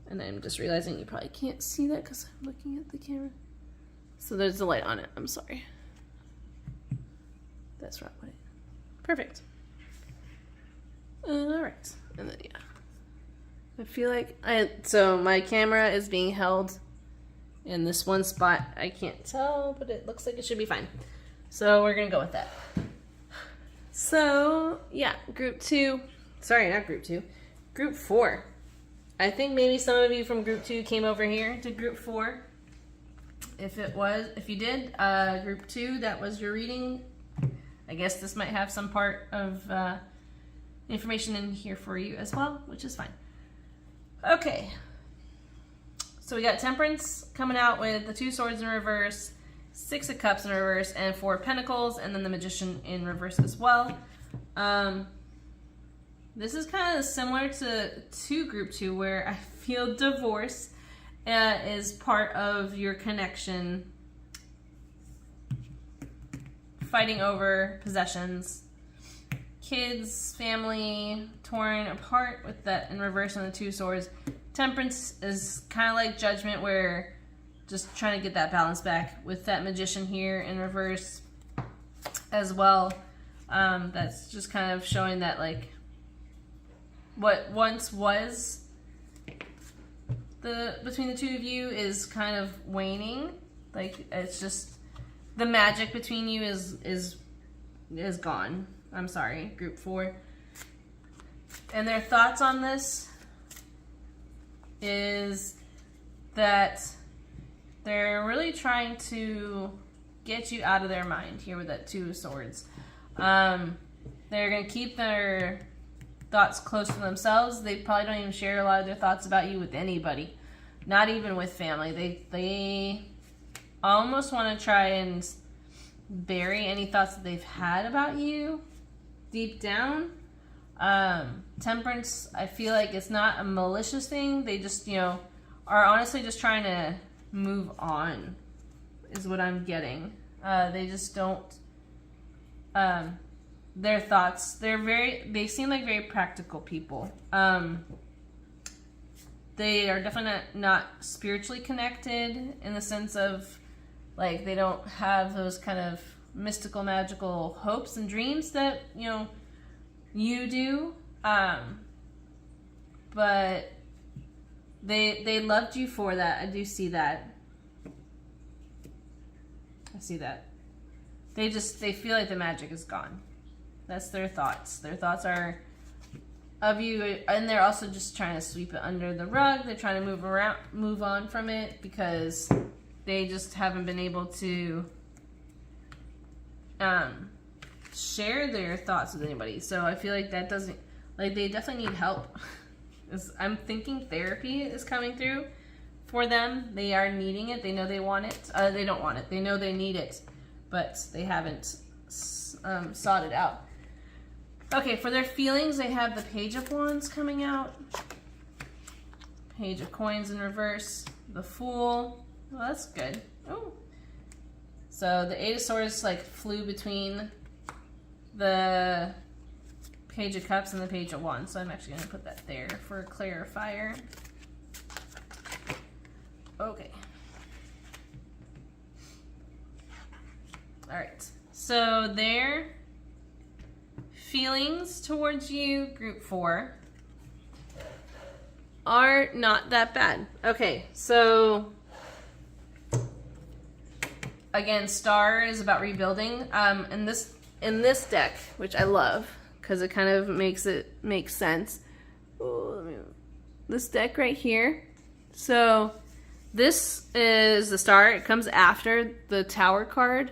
And I'm just realizing you probably can't see that because I'm looking at the camera. So there's a light on it. I'm sorry. That's right. Perfect. All right. And then, yeah. I feel like so my camera is being held in this one spot. I can't tell, but it looks like it should be fine. So we're gonna go with that. So yeah, group 2. Sorry, not group 2. Group 4. I think maybe some of you from group 2 came over here to group 4. If you did, group 2, that was your reading. I guess this might have some part of information in here for you as well, which is fine. Okay, so we got Temperance coming out with the 2 Swords in reverse, 6 of Cups in reverse, and 4 of Pentacles, and then the Magician in reverse as well. This is kind of similar to group 2, where I feel divorce is part of your connection, fighting over possessions, kids, family, torn apart with that in reverse on the 2 Swords. Temperance is kind of like Judgment, where just trying to get that balance back with that Magician here in reverse as well. That's just kind of showing that, like, what once was between the 2 of you is kind of waning. Like, it's just the magic between you is gone. I'm sorry, group 4. And their thoughts on this is that they're really trying to get you out of their mind here with that 2 of Swords. They're going to keep their thoughts close to themselves. They probably don't even share a lot of their thoughts about you with anybody, not even with family. They almost want to try and bury any thoughts that they've had about you deep down. Temperance, I feel like it's not a malicious thing. They just, you know, are honestly just trying to move on, is what I'm getting. They just don't, their thoughts, they seem like very practical people. They are definitely not spiritually connected in the sense of, like, they don't have those kind of mystical, magical hopes and dreams that, you know, you do. But they loved you for that. I do see that. I see that. They feel like the magic is gone. That's their thoughts. Their thoughts are of you, and they're also just trying to sweep it under the rug. They're trying to move on from it because they just haven't been able to share their thoughts with anybody. So I feel like that doesn't, like, they definitely need help. I'm thinking therapy is coming through for them. They are needing it. They know they want it. They don't want it. They know they need it, but they haven't sought it out. Okay, for their feelings, they have the Page of Wands coming out. Page of Coins in reverse. The Fool. Well, that's good. Oh. So the Eight of Swords, like, flew between the Page of Cups and the Page of Wands. So I'm actually going to put that there for a clarifier. Okay. Alright. So their feelings towards you, group 4, are not that bad. Okay, so again, Star is about rebuilding. In this deck, which I love because it kind of makes it make sense. This deck right here. So this is the Star. It comes after the Tower card,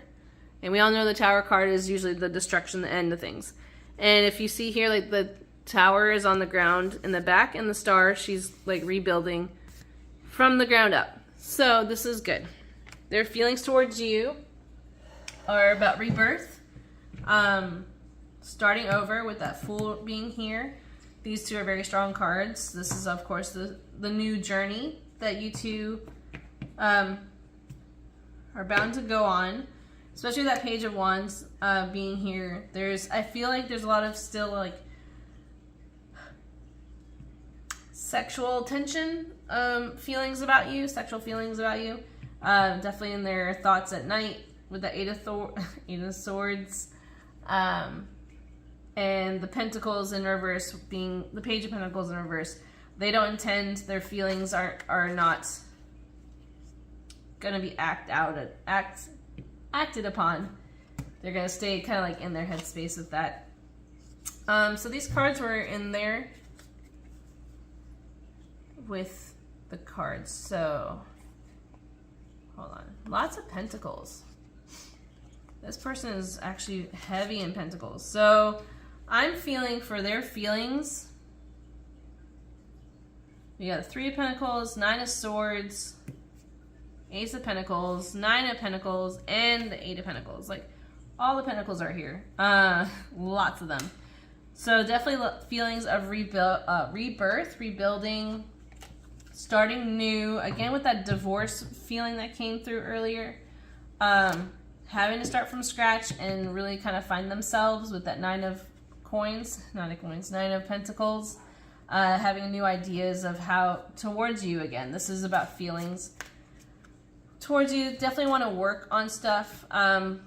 and we all know the Tower card is usually the destruction, the end of things. And if you see here, like, the Tower is on the ground in the back, and the Star, she's, like, rebuilding from the ground up. So this is good. Their feelings towards you are about rebirth, starting over with that Fool being here. These two are very strong cards. This is, of course, the new journey that you two are bound to go on. Especially that Page of Wands being here. I feel like there's a lot of still, like, sexual tension feelings about you. Sexual feelings about you. Definitely in their thoughts at night with the Eight of Swords. And the Pentacles in reverse being the Page of Pentacles in reverse. They don't intend, their feelings are not going to be acted upon. They're going to stay kind of like in their headspace with that. So these cards were in there with the cards. So hold on. Lots of Pentacles. This person is actually heavy in Pentacles. So I'm feeling for their feelings. We got 3 of Pentacles, 9 of Swords, Ace of Pentacles, 9 of Pentacles, and the 8 of Pentacles. Like, all the Pentacles are here. Lots of them. So definitely feelings of rebirth, rebuilding, starting new. Again, with that divorce feeling that came through earlier. Having to start from scratch and really kind of find themselves with that 9 of Pentacles. Having new ideas of how towards you again. This is about feelings towards you. Definitely want to work on stuff. The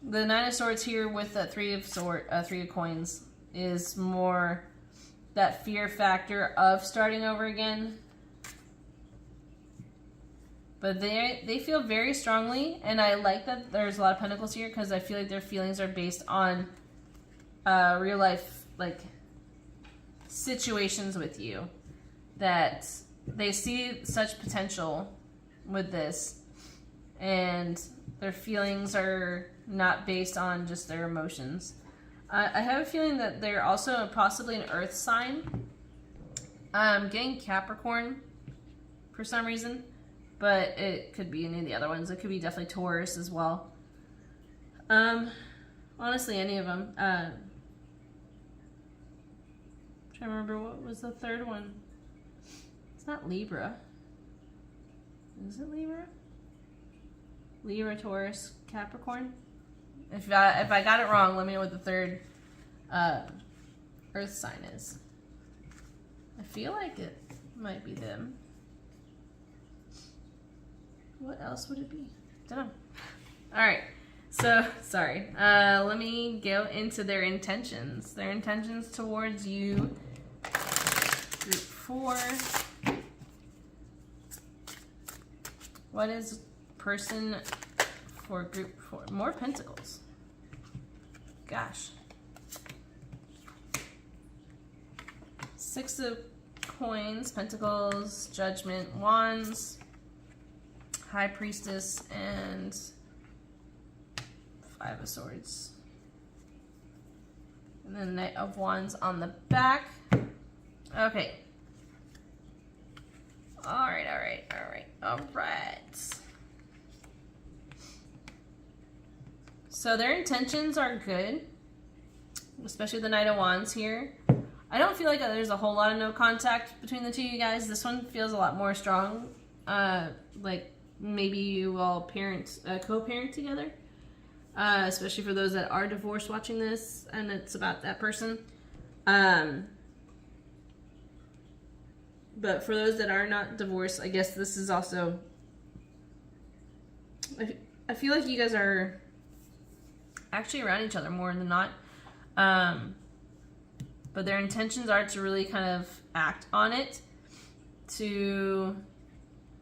9 of Swords here with the 3 of Coins is more that fear factor of starting over again. But they feel very strongly, and I like that there's a lot of Pentacles here because I feel like their feelings are based on real life, like, situations with you, that they see such potential with this, and their feelings are not based on just their emotions. I have a feeling that they're also possibly an earth sign. I'm getting Capricorn for some reason, but it could be any of the other ones. It could be definitely Taurus as well. Honestly, any of them. Trying to remember what was the third one. It's not Libra. Is it Libra? Libra, Taurus, Capricorn. If I got it wrong, let me know what the third Earth sign is. I feel like it might be them. What else would it be? Don't know. All right. So, sorry. Let me go into their intentions. Their intentions towards you. Group 4. What is person for group 4? More pentacles. Gosh. 6 of coins, pentacles, judgment, wands, high priestess, and 5 of swords. And then Knight of Wands on the back. Okay. Alright. So their intentions are good, especially the Knight of Wands here. I don't feel like there's a whole lot of no contact between the two of you guys. This one feels a lot more strong. Like maybe you all co-parent together. Especially for those that are divorced watching this and it's about that person. But for those that are not divorced, I guess this is also... I feel like you guys are actually around each other more than not. But their intentions are to really kind of act on it.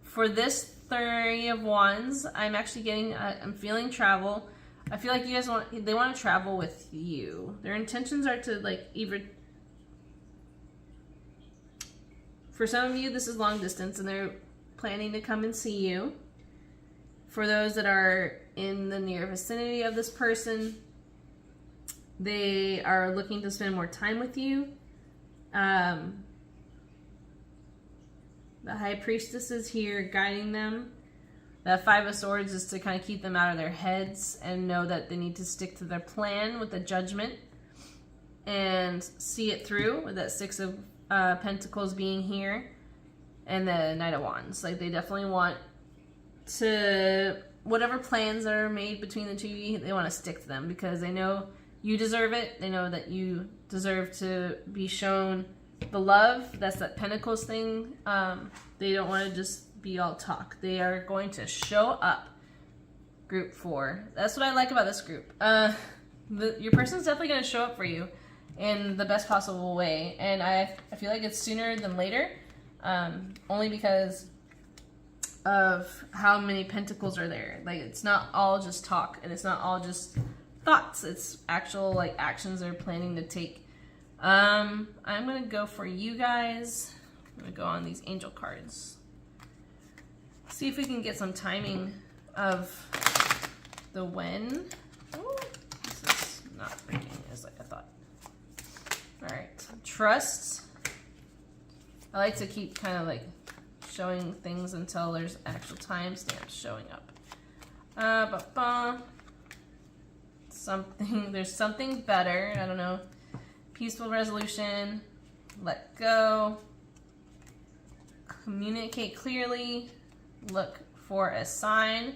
For this 3 of Wands, I'm actually getting... I'm feeling travel. I feel like you guys they want to travel with you. Their intentions are to like either, for some of you this is long distance and they're planning to come and see you. For those that are in the near vicinity of this person, they are looking to spend more time with you. The High Priestess is here guiding them. The 5 of Swords is to kind of keep them out of their heads and know that they need to stick to their plan with the Judgment and see it through, with that 6 of Pentacles being here and the Knight of Wands. Like they definitely want to, whatever plans are made between the two of you, they want to stick to them because they know you deserve it. They know that you deserve to be shown the love. That's that Pentacles thing. They don't want to just be all talk. They are going to show up. Group 4. That's what I like about this group. Your person's definitely going to show up for you in the best possible way, and I feel like it's sooner than later, only because of how many pentacles are there. Like it's not all just talk, and it's not all just thoughts. It's actual like actions they're planning to take. I'm gonna go for you guys. I'm gonna go on these angel cards. See if we can get some timing of the when. Ooh, this is not breaking as like I thought. All right, trust. I like to keep kind of like showing things until there's actual timestamps showing up. There's something better. I don't know. Peaceful resolution. Let go. Communicate clearly. Look for a sign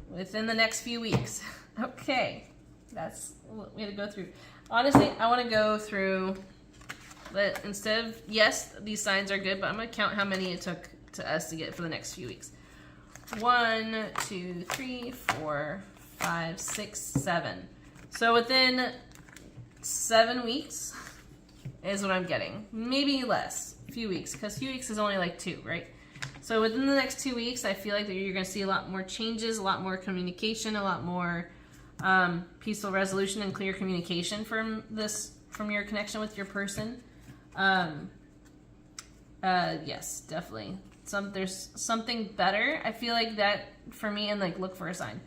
within the next few weeks. Okay, that's what we had to go through. Honestly, I want to go through, but instead of, yes, these signs are good, but I'm going to count how many it took to us to get for the next few weeks. 1, 2, 3, 4, 5, 6, 7. So within 7 weeks is what I'm getting. Maybe less, a few weeks, because a few weeks is only like 2, right? So within the next 2 weeks, I feel like that you're going to see a lot more changes, a lot more communication, a lot more peaceful resolution and clear communication from your connection with your person. Yes, definitely. There's something better. I feel like that for me, and like look for a sign.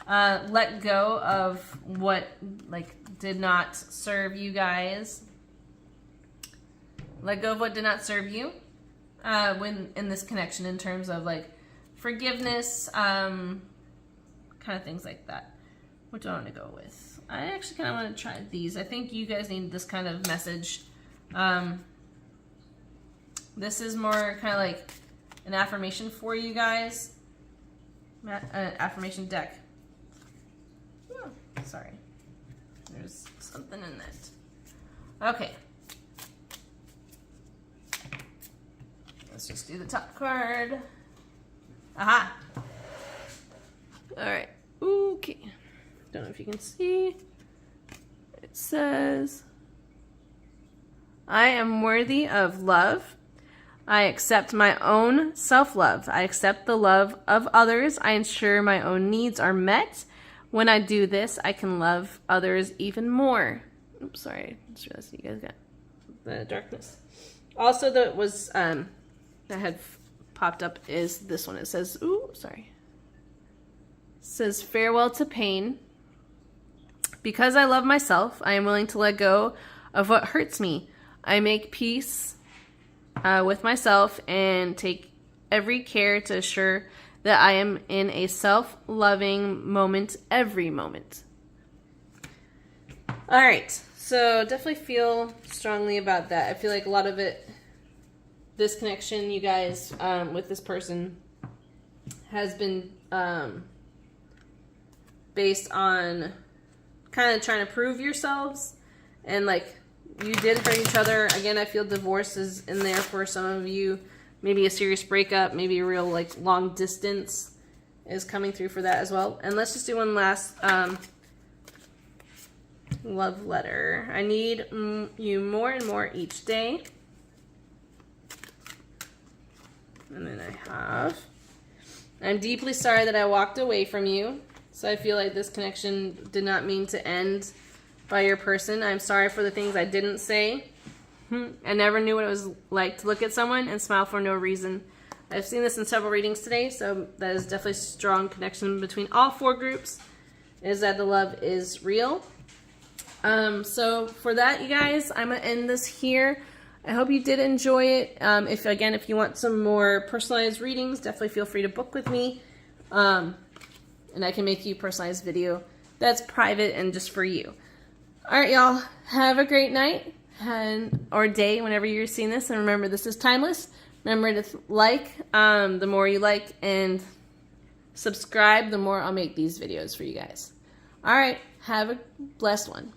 Let go of what like did not serve you guys. Let go of what did not serve you. When in this connection, in terms of like forgiveness, kind of things like that. Which do I want to go with? I actually kind of want to try these. I think you guys need this kind of message. This is more kind of like an affirmation for you guys. Affirmation deck. Oh, sorry. There's something in that. Okay. Let's just do the top card. Aha! Alright. Okay. Don't know if you can see. It says, I am worthy of love. I accept my own self-love. I accept the love of others. I ensure my own needs are met. When I do this, I can love others even more. Oops, sorry. I just realized you guys got the darkness. Also, that was that had popped up is this one. It says, ooh, sorry. It says, farewell to pain. Because I love myself, I am willing to let go of what hurts me. I make peace with myself and take every care to assure that I am in a self-loving moment every moment. All right, so definitely feel strongly about that. I feel like a lot of it, this connection, you guys, with this person has been based on kind of trying to prove yourselves, and like you did hurt each other. Again, I feel divorce is in there for some of you. Maybe a serious breakup, maybe a real like long distance is coming through for that as well. And let's just do one last love letter. I need you more and more each day. And then I have, I'm deeply sorry that I walked away from you. So I feel like this connection did not mean to end by your person. I'm sorry for the things I didn't say. I never knew what it was like to look at someone and smile for no reason. I've seen this in several readings today, so that is definitely a strong connection between all four groups, is that the love is real. So for that, you guys, I'm going to end this here. I hope you did enjoy it. If you want some more personalized readings, definitely feel free to book with me. And I can make you a personalized video that's private and just for you. All right, y'all. Have a great night or day whenever you're seeing this. And remember, this is timeless. Remember to like. The more you like and subscribe, the more I'll make these videos for you guys. All right. Have a blessed one.